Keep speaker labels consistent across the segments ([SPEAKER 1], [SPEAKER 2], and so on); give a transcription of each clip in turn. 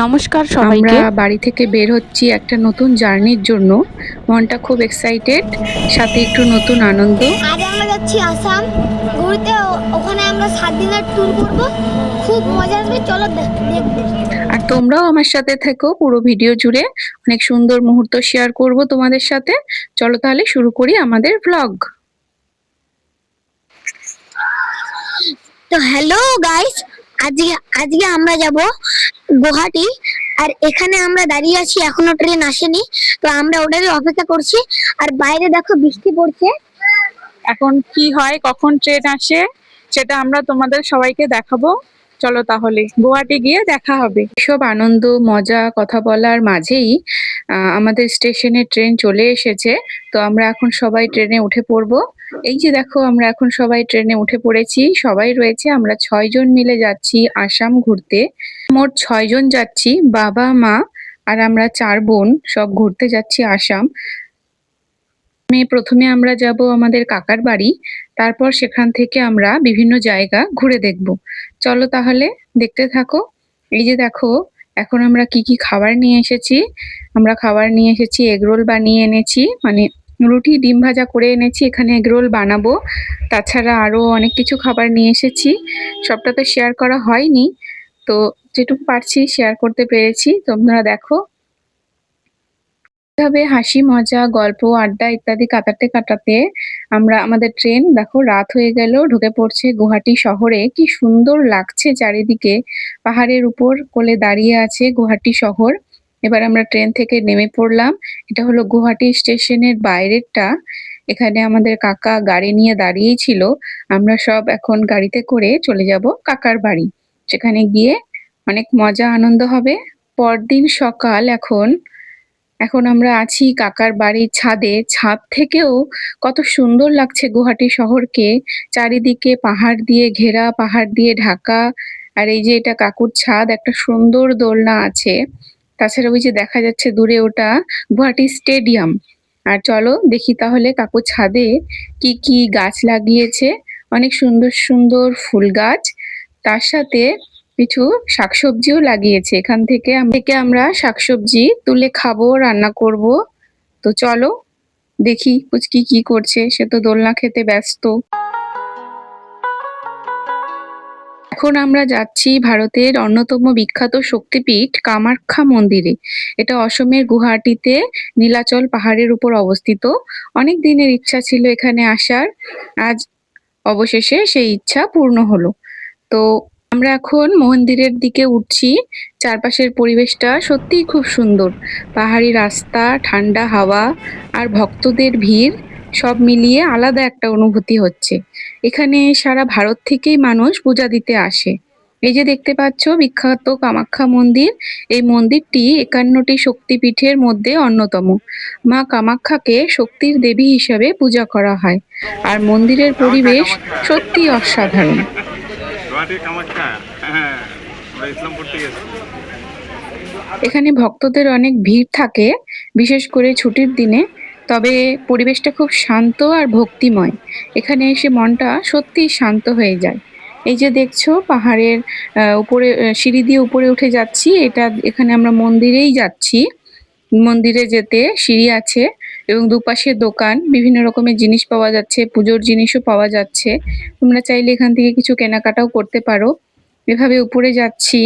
[SPEAKER 1] নমস্কার
[SPEAKER 2] আমরা
[SPEAKER 1] সবাইকে।
[SPEAKER 2] বাড়ি থেকে বের হচ্ছি একটা নতুন জার্নির জন্য। মনটা খুব এক্সাইটেড, সাথে একটু নতুন আনন্দ।
[SPEAKER 3] আজ আমরা যাচ্ছি আসাম ঘুরতে। ওখানে আমরা 7 দিনের ট্যুর করব। খুব মজা আসবে, চলো দেখবো।
[SPEAKER 2] আর তোমরাও আমার সাথে থেকো পুরো ভিডিও জুড়ে। অনেক সুন্দর মুহূর্ত শেয়ার করব তোমাদের সাথে। চলো তাহলে শুরু করি আমাদের ব্লগ।
[SPEAKER 3] তো হ্যালো গাইস, আজকে আজকে আমরা যাব গুয়াহাটি। আর এখানে আমরা দাঁড়িয়ে আছি, এখনো ট্রেন আসেনি, তো আমরা ওটারই অপেক্ষা করছি। আর বাইরে দেখো বৃষ্টি পড়ছে।
[SPEAKER 1] এখন কি হয়, কখন ট্রেন আসে সেটা আমরা তোমাদের সবাইকে দেখাবো। চলো তাহলে গুয়াহাটি গিয়ে দেখা হবে।
[SPEAKER 2] এসব আনন্দ মজা কথা বলার মাঝেই আমাদের স্টেশনে ট্রেন চলে এসেছে। তো আমরা এখন সবাই ট্রেনে উঠে পড়বো। এই যে দেখো, আমরা এখন সবাই ট্রেনে উঠে পড়েছি, সবাই রয়েছে। আমরা 6 জন মিলে যাচ্ছি আসাম ঘুরতে। মোট 6 জন যাচ্ছি, বাবা মা আর আমরা 4 বোন সব ঘুরতে যাচ্ছি আসাম। প্রথমে আমরা যাব আমাদের কাকার বাড়ি, তারপর সেখান থেকে আমরা বিভিন্ন জায়গা ঘুরে দেখব। চলো তাহলে দেখতে থাকো। এই যে দেখো, এখন আমরা কি কি খাবার নিয়ে এসেছি। আমরা খাবার নিয়ে এসেছি, এগরোল বানিয়ে এনেছি, মানে রুটি ডিম ভাজা করে এনেছি, এখানে এগরোল বানাবো। তাছাড়া আরো অনেক কিছু খাবার নিয়ে এসেছি, সবটা তো শেয়ার করা হয়নি। তো যেটুকু পারছি শেয়ার করতে পেরেছি, তোমরা দেখো। এভাবে হাসি মজা গল্প আড্ডা ইত্যাদি কাটাতে কাটাতে আমাদের ট্রেন দেখো রাত হয়ে গেল, ঢুকে পড়ছে গুয়াহাটি শহরে। কি সুন্দর লাগছে চারিদিকে, পাহাড়ের উপর কোলে দাঁড়িয়ে আছে গুয়াহাটি শহর। এবার আমরা ট্রেন থেকে নেমে পড়লাম। এটা হলো গুয়াহাটি স্টেশনের বাইরেরটা। এখানে আমাদের কাকা গাড়ি নিয়ে দাঁড়িয়েই ছিল। আমরা সব এখন গাড়িতে করে চলে যাব কাকার বাড়ি। সেখানে গিয়ে অনেক মজা আনন্দ হবে। পরদিন সকাল, এখন এখন আমরা আছি কাকার বাড়ির ছাদে। ছাদ থেকেও কত সুন্দর লাগছে গুয়াহাটি শহরকে। চারিদিকে পাহাড় দিয়ে ঘেরা, পাহাড় দিয়ে ঢাকা। আর এই যে এটা কাকুর ছাদ, একটা সুন্দর দোলনা আছে। তাছাড়া ওই যে দেখা যাচ্ছে দূরে, ওটা গুয়াহাটি স্টেডিয়াম। আর চলো দেখি তাহলে কাকুর ছাদে কি কি গাছ লাগিয়েছে। অনেক সুন্দর সুন্দর ফুল গাছ, তার সাথে কিছু শাকসবজিও লাগিয়েছে। এখান থেকে আমরা শাকসবজি তুলে খাবো, রান্না করব। তো চলো দেখি পুচকি কি করছে, সে তো দোলনা খেতে ব্যস্ত। এখন আমরা যাচ্ছি ভারতের অন্যতম বিখ্যাত শক্তিপীঠ কামাখ্যা মন্দিরে। এটা অসমের গুয়াহাটিতে নীলাচল পাহাড়ের উপর অবস্থিত। অনেক দিনের ইচ্ছা ছিল এখানে আসার, আজ অবশেষে সেই ইচ্ছা পূর্ণ হলো। তো আমরা এখন মন্দিরের দিকে উঠছি। চারপাশের পরিবেশটা সত্যিই খুব সুন্দর। পাহাড়ি রাস্তা, ঠান্ডা হাওয়া আর ভক্তদের ভিড়, সব মিলিয়ে আলাদা একটা অনুভূতি হচ্ছে। এখানে সারা ভারত থেকেই মানুষ পূজা দিতে আসে। এই যে দেখতে পাচ্ছ বিখ্যাত কামাখ্যা মন্দির। এই মন্দিরটি 51টি শক্তিপীঠের মধ্যে অন্যতম। মা কামাখ্যাকে শক্তির দেবী হিসাবে পূজা করা হয়। আর মন্দিরের পরিবেশ সত্যিই অসাধারণ। এখানে ভক্তদের অনেক ভিড় থাকে, বিশেষ করে ছুটির দিনে। তবে পরিবেশটা খুব শান্ত আর ভক্তিময়। এখানে এসে মনটা সত্যিই শান্ত হয়ে যায়। এই যে দেখছো পাহাড়ের উপরে সিঁড়ি দিয়ে উপরে উঠে যাচ্ছি। এখানে আমরা মন্দিরেই যাচ্ছি। মন্দিরে যেতে সিঁড়ি আছে এবং দুপাশে দোকান, বিভিন্ন রকমের জিনিস পাওয়া যাচ্ছে, পুজোর জিনিসও পাওয়া যাচ্ছে। তোমরা চাইলে এখান থেকে কিছু কেনাকাটাও করতে পারো। এভাবে উপরে যাচ্ছি।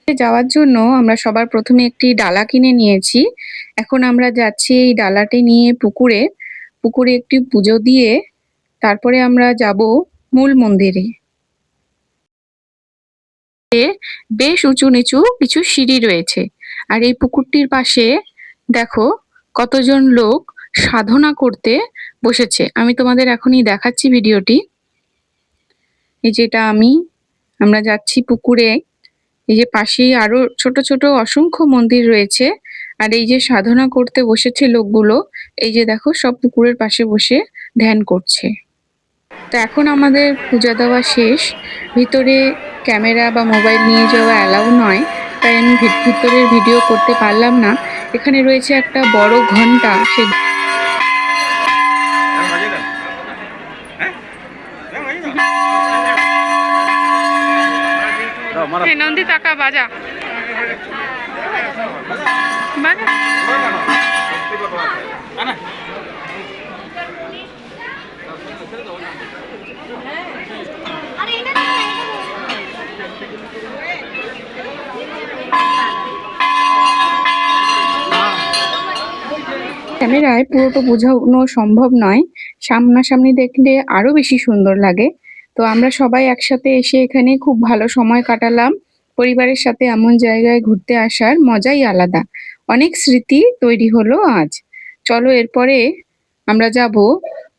[SPEAKER 2] যাওয়ার জন্য আমরা সবার প্রথমে একটি ডালা কিনে নিয়েছি। এখন আমরা যাচ্ছি এই ডালাটি নিয়ে পুকুরে। পুকুরে একটি পুজো দিয়ে তারপরে আমরা যাব মূল মন্দিরে। বেশ উঁচু নিচু কিছু সিঁড়ি রয়েছে। আর এই পুকুরটির পাশে দেখো কতজন লোক সাধনা করতে বসেছে। আমি তোমাদের এখনই দেখাচ্ছি ভিডিওটি। এই যেটা আমরা যাচ্ছি পুকুরে। এই যে পাশেই আরো ছোট ছোট অসংখ্য মন্দির রয়েছে। আর এই যে সাধনা করতে বসেছে লোকগুলো, এই যে দেখো সব পুকুরের পাশে বসে ধ্যান করছে। তো এখন আমাদের পূজা দেওয়া শেষ। ভিতরে ক্যামেরা বা মোবাইল নিয়ে যাওয়া অ্যালাউ নয়, তাই আমি ভিতরের ভিডিও করতে পারলাম না। এখানে রয়েছে একটা বড় ঘন্টা, সে এই নন্দী টাকা বাজা বাজা। ক্যামেরায় পুরোটা বোঝানো সম্ভব নয়, সামনাসামনি দেখলে আরো বেশি সুন্দর লাগে। তো আমরা সবাই একসাথে এসে এখানে খুব ভালো সময় কাটালাম। পরিবারের সাথে এমন জায়গায় ঘুরতে আসার মজাই আলাদা। অনেক স্মৃতি তৈরি হলো আজ। চলো এরপরে আমরা যাব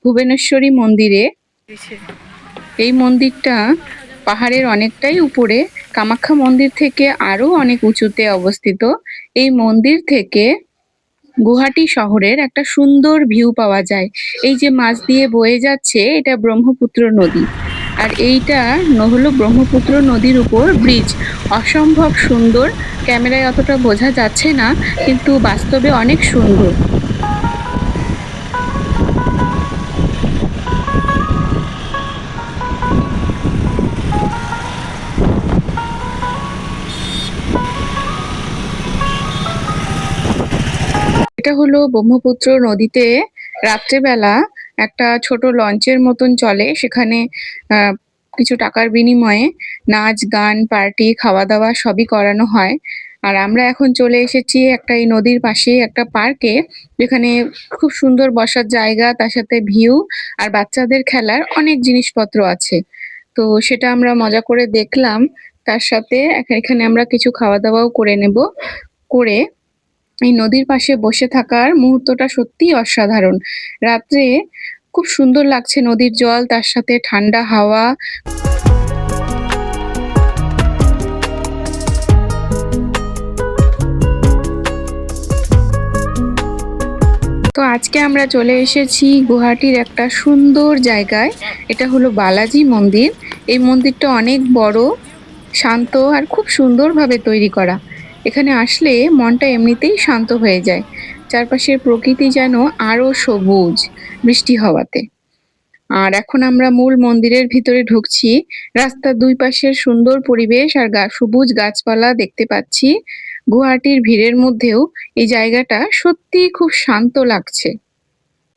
[SPEAKER 2] ভুবনেশ্বরী মন্দিরে। এই মন্দিরটা পাহাড়ের অনেকটাই উপরে, কামাখ্যা মন্দির থেকে আরো অনেক উঁচুতে অবস্থিত। এই মন্দির থেকে গুয়াহাটি শহরের একটা সুন্দর ভিউ পাওয়া যায়। এই যে মাছ দিয়ে বয়ে যাচ্ছে, এটা ব্রহ্মপুত্র নদী। আর এইটা হলো ব্রহ্মপুত্র নদীর উপর ব্রিজ। অসম্ভব সুন্দর, ক্যামেরায় অতটা বোঝা যাচ্ছে না, কিন্তু বাস্তবে অনেক সুন্দর। এটা হলো ব্রহ্মপুত্র নদীতে রাত্রেবেলা একটা ছোট লঞ্চের মতন চলে, সেখানে কিছু টাকার বিনিময়ে নাচ গান পার্টি খাওয়া দাওয়া সবই করানো হয়। আর আমরা এখন চলে এসেছি একটা এই নদীর পাশে একটা পার্কে, যেখানে খুব সুন্দর বসার জায়গা, তার সাথে ভিউ আর বাচ্চাদের খেলার অনেক জিনিসপত্র আছে। তো সেটা আমরা মজা করে দেখলাম, তার সাথে এখানে আমরা কিছু খাওয়া দাওয়াও করে নেব। করে এই নদীর পাশে বসে থাকার মুহূর্তটা সত্যিই অসাধারণ। রাত্রে খুব সুন্দর লাগছে নদীর জল, তার সাথে ঠান্ডা হাওয়া। তো আজকে আমরা চলে এসেছি গুয়াহাটির একটা সুন্দর জায়গায়। এটা হলো বালাজি মন্দির। এই মন্দিরটা অনেক বড়, শান্ত আর খুব সুন্দরভাবে তৈরি করা। এখানে আসলে মনটা এমনিতেই শান্ত হয়ে যায়। চারপাশের প্রকৃতি যেন আরো সবুজ বৃষ্টি হওয়াতে। আর এখন আমরা মূল মন্দিরের ভিতরে ঢুকছি। রাস্তার দুই পাশের সুন্দর পরিবেশ আর সবুজ গাছপালা দেখতে পাচ্ছি। গুয়াহাটির ভিড়ের মধ্যেও এই জায়গাটা সত্যিই খুব শান্ত লাগছে।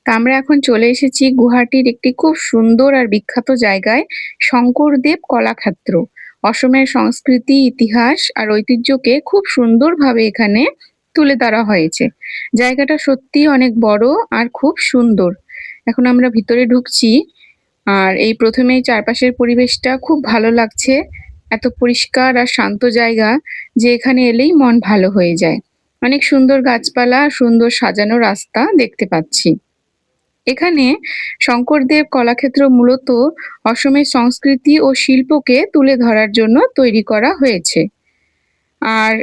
[SPEAKER 2] তা আমরা এখন চলে এসেছি গুয়াহাটির একটি খুব সুন্দর আর বিখ্যাত জায়গায়, শঙ্করদেব কলাক্ষেত্র। অসমের সংস্কৃতি, ইতিহাস আর ঐতিহ্যকে খুব সুন্দরভাবে এখানে তুলে ধরা হয়েছে। জায়গাটা সত্যিই অনেক বড় আর খুব সুন্দর। এখন আমরা ভিতরে ঢুকছি, আর এই প্রথমেই চারপাশের পরিবেশটা খুব ভালো লাগছে। এত পরিষ্কার আর শান্ত জায়গা যে এখানে এলেই মন ভালো হয়ে যায়। অনেক সুন্দর গাছপালা, সুন্দর সাজানো রাস্তা দেখতে পাচ্ছি। এখানে শঙ্করদেব কলাক্ষেত্র মূলত অসমের সংস্কৃতি ও শিল্পকে তুলে ধরার জন্য তৈরি করা হয়েছে। আর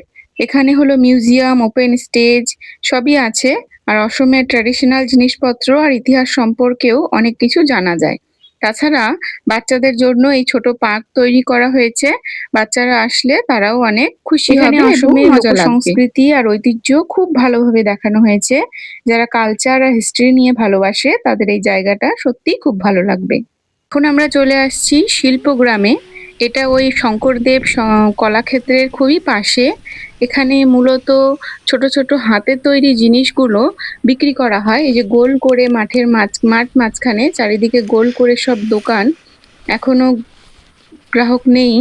[SPEAKER 2] এখানে হলো মিউজিয়াম, ওপেন স্টেজ সবই আছে। আর অসমের ট্র্যাডিশনাল জিনিসপত্র আর ইতিহাস সম্পর্কেও অনেক কিছু জানা যায়। তাছাড়া বাচ্চাদের জন্য এই ছোট পার্ক তৈরি করা হয়েছে। বাচ্চারা আসলে তারাও অনেক খুশি হবে। অসমের সংস্কৃতি আর ঐতিহ্য খুব ভালোভাবে দেখানো হয়েছে। যারা কালচার আর হিস্ট্রি নিয়ে ভালোবাসে তাদের এই জায়গাটা সত্যিই খুব ভালো লাগবে। এখন আমরা চলে আসছি শিল্পগ্রামে। এটা ওই শঙ্করদেব কলাক্ষেত্রের খুবই পাশে। এখানে মূলত ছোট ছোট হাতে তৈরি জিনিসগুলো বিক্রি করা হয়। এই যে গোল করে মাঠ মাঝখানে চারিদিকে গোল করে সব দোকান। এখনো গ্রাহক নেই,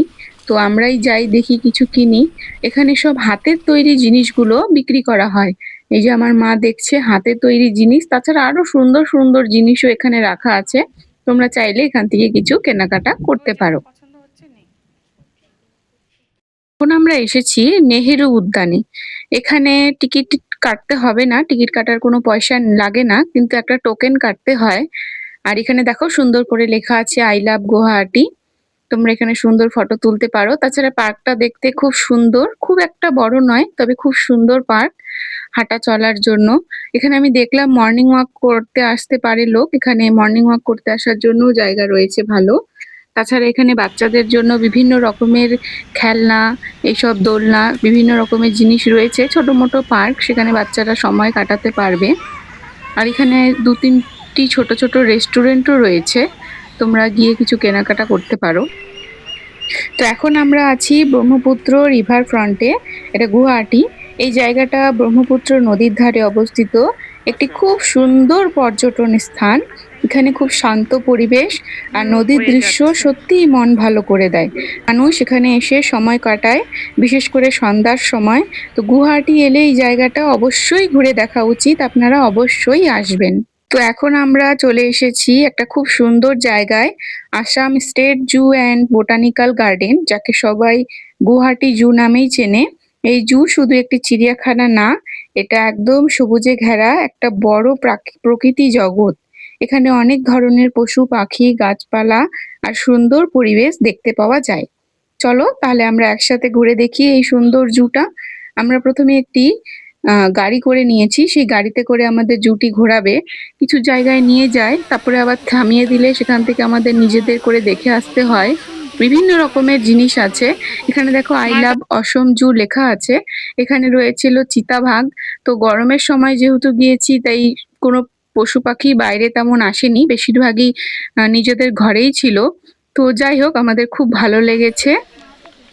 [SPEAKER 2] তো আমরাই যাই, দেখি কিছু কিনি। এখানে সব হাতের তৈরি জিনিসগুলো বিক্রি করা হয়। এই যে আমার মা দেখছে হাতে তৈরি জিনিস, তাছাড়া আরো সুন্দর সুন্দর জিনিসও এখানে রাখা আছে। তোমরা চাইলে এখান থেকে কিছু কেনাকাটা করতে পারো। এখন আমরা এসেছি নেহেরু উদ্যানে। এখানে টিকিট কাটতে হবে না, টিকিট কাটার কোনো পয়সা লাগে না, কিন্তু একটা টোকেন কাটতে হয়। আর এখানে দেখো সুন্দর করে লেখা আছে আই লাভ গুয়াহাটি। তোমরা এখানে সুন্দর ফটো তুলতে পারো। তাছাড়া পার্কটা দেখতে খুব সুন্দর, খুব একটা বড় নয়, তবে খুব সুন্দর পার্ক হাঁটা চলার জন্য। এখানে আমি দেখলাম মর্নিং ওয়াক করতে আসতে পারে লোক, এখানে মর্নিং ওয়াক করতে আসার জন্য জায়গা রয়েছে ভালো। তাছাড়া এখানে বাচ্চাদের জন্য বিভিন্ন রকমের খেলনা, এইসব দোলনা, বিভিন্ন রকমের জিনিস রয়েছে। ছোট মোটো পার্ক, সেখানে বাচ্চারা সময় কাটাতে পারবে। আর এখানে দু তিনটি ছোট ছোট রেস্টুরেন্টও রয়েছে, তোমরা গিয়ে কিছু কেনাকাটা করতে পারো। তো এখন আমরা আছি ব্রহ্মপুত্র রিভার ফ্রন্টে, এটা গুয়াহাটি। এই জায়গাটা ব্রহ্মপুত্র নদীর ধারে অবস্থিত একটি খুব সুন্দর পর্যটন স্থান। এখানে খুব শান্ত পরিবেশ আর নদীর দৃশ্য সত্যিই মন ভালো করে দেয়। মানুষ এখানে এসে সময় কাটায়, বিশেষ করে সন্ধ্যার সময়। তো গুয়াহাটি এলে এই জায়গাটা অবশ্যই ঘুরে দেখা উচিত, আপনারা অবশ্যই আসবেন। তো এখন আমরা চলে এসেছি একটা খুব সুন্দর জায়গায়, Assam state zoo and botanical garden, যাকে সবাই গুয়াহাটি জু নামেই চেনে। এই জু শুধু একটি চিড়িয়াখানা না, এটা একদম সবুজে ঘেরা একটা বড় প্রকৃতি জগৎ। এখানে অনেক ধরনের পশু পাখি, গাছপালা আর সুন্দর পরিবেশ দেখতে পাওয়া যায়। চলো তাহলে আমরা একসাথে ঘুরে দেখি এই সুন্দর জুটা। আমরা প্রথমে একটি গাড়ি করে নিয়েছি, সেই গাড়িতে করে আমাদের জুটি ঘোরাবে, কিছু জায়গায় নিয়ে যায়, তারপরে আবার থামিয়ে দিলে সেখান থেকে আমাদের নিজেদের করে দেখে আসতে হয়। বিভিন্ন রকমের জিনিস আছে। এখানে দেখো আই লাভ অসম জু লেখা আছে। এখানে রয়েছিল চিতাবাঘ। তো গরমের সময় যেহেতু গিয়েছি, তাই কোনো পশু পাখি বাইরে তেমন আসেনি, বেশিরভাগই নিজেদের ঘরেই ছিল। তো যাই হোক, আমাদের খুব ভালো লেগেছে।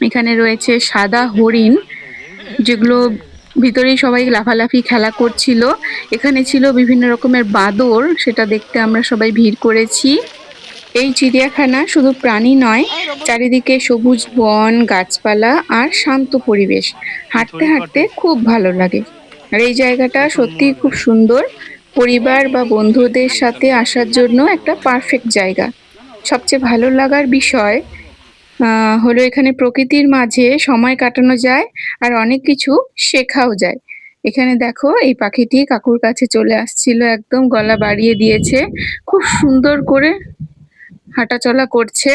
[SPEAKER 2] এখানে রয়েছে সাদা হরিণ, যেগুলো ভিতরেই সবাই লাফালাফি খেলা করছিল। এখানে ছিল বিভিন্ন রকমের বাঁদর, সেটা দেখতে আমরা সবাই ভিড় করেছি। এই চিড়িয়াখানা শুধু প্রাণী নয়, চারিদিকে সবুজ বন, গাছপালা আর শান্ত পরিবেশ। হাঁটতে হাঁটতে খুব ভালো লাগে। আর এই জায়গাটা সত্যিই খুব সুন্দর। পরিবার বা বন্ধুদের সাথে আসার জন্য একটা পারফেক্ট জায়গা। সবচেয়ে ভালো লাগার বিষয় হলো এখানে প্রকৃতির মাঝে সময় কাটানো যায় আর অনেক কিছু শেখাও যায়। এখানে দেখো এই পাখিটি কাকুর কাছে চলে আসছিল, একদম গলা বাড়িয়ে দিয়েছে, খুব সুন্দর করে হাঁটাচলা করছে।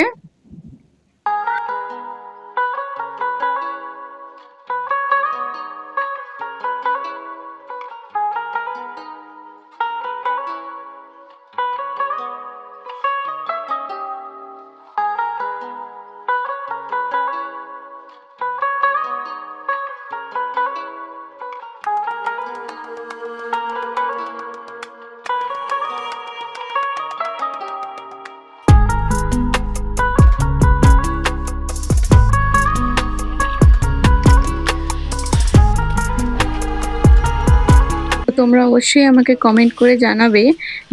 [SPEAKER 2] তোমরা অবশ্যই আমাকে কমেন্ট করে জানাবে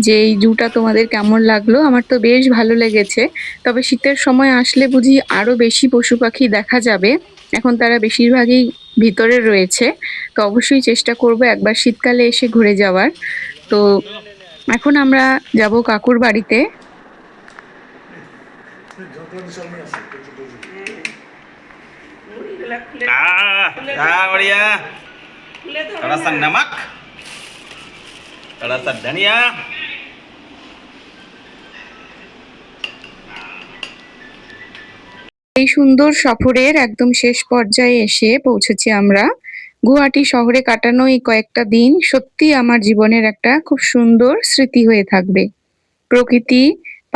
[SPEAKER 2] যে এই জুটা তোমাদের কেমন লাগলো। আমার তো বেশ ভালো লেগেছে। তবে শীতের সময় আসলে বুঝি আরো বেশি পশু পাখি দেখা যাবে। এখন তারা বেশিরভাগই ভিতরে রয়েছে। তো অবশ্যই চেষ্টা করব একবার শীতকালে এসে ঘুরে যাওয়ার। তো এখন আমরা যাব কাকুর বাড়িতে।
[SPEAKER 4] बढ़िया थोड़ा सा नमक, थोड़ा सा धनिया।
[SPEAKER 2] এই সুন্দর সফরের একদম শেষ পর্যায়ে এসে পৌঁছেছি আমরা। গুয়াহাটি শহরে কাটানো এই কয়েকটা দিন সত্যি আমার জীবনের একটা খুব সুন্দর স্মৃতি হয়ে থাকবে। প্রকৃতি,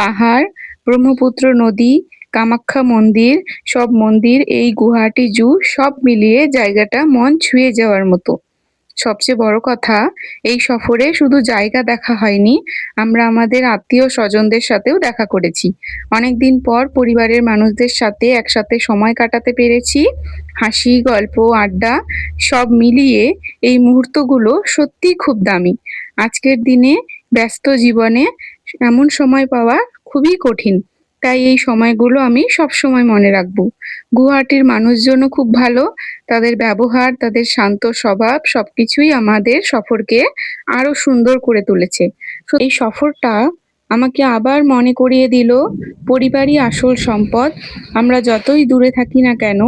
[SPEAKER 2] পাহাড়, ব্রহ্মপুত্র নদী, কামাখ্যা মন্দির, সব মন্দির, এই গুয়াহাটি জু, সব মিলিয়ে জায়গাটা মন ছুঁয়ে যাওয়ার মতো। সবচেয়ে বড় কথা, এই সফরে শুধু জায়গা দেখা হয়নি, আমরা আমাদের আত্মীয় স্বজনদের সাথেও দেখা করেছি। অনেকদিন পর পরিবারের মানুষদের সাথে একসাথে সময় কাটাতে পেরেছি। হাসি, গল্প, আড্ডা সব মিলিয়ে এই মুহূর্তগুলো সত্যিই খুব দামি। আজকের দিনে ব্যস্ত জীবনে এমন সময় পাওয়া খুবই কঠিন। তাই এই সময়গুলো আমি সবসময় মনে রাখবো। গুয়াহাটির মানুষজনও খুব ভালো। তাদের ব্যবহার, তাদের শান্ত স্বভাব সবকিছুই আমাদের সফরকে আরো সুন্দর করে তুলেছে। এই সফরটা আমাকে আবার মনে করিয়ে দিল, পরিবারই আসল সম্পদ। আমরা যতই দূরে থাকি না কেন,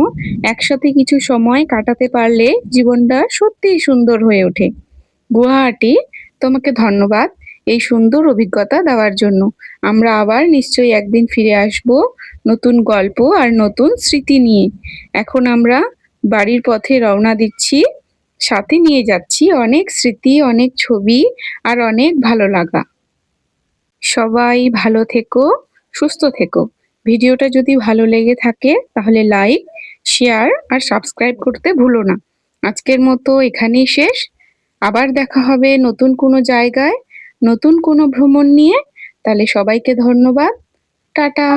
[SPEAKER 2] একসাথে কিছু সময় কাটাতে পারলে জীবনটা সত্যিই সুন্দর হয়ে ওঠে। গুয়াহাটি, তোমাকে ধন্যবাদ এই সুন্দর অভিজ্ঞতা দেওয়ার জন্য। আমরা আবার নিশ্চয়ই একদিন ফিরে আসব নতুন গল্প আর নতুন স্মৃতি নিয়ে। এখন আমরা বাড়ির পথে রওনা দিচ্ছি, সাথে নিয়ে যাচ্ছি অনেক স্মৃতি, অনেক ছবি আর অনেক ভালো লাগা। সবাই ভালো থেকো, সুস্থ থেকো। ভিডিওটা যদি ভালো লেগে থাকে তাহলে লাইক, শেয়ার আর সাবস্ক্রাইব করতে ভুলো না। আজকের মতো এখানেই শেষ। আবার দেখা হবে নতুন কোনো জায়গায়, নতুন কোনো ভ্রমণ নিয়ে। তাহলে সবাইকে ধন্যবাদ। টাটা।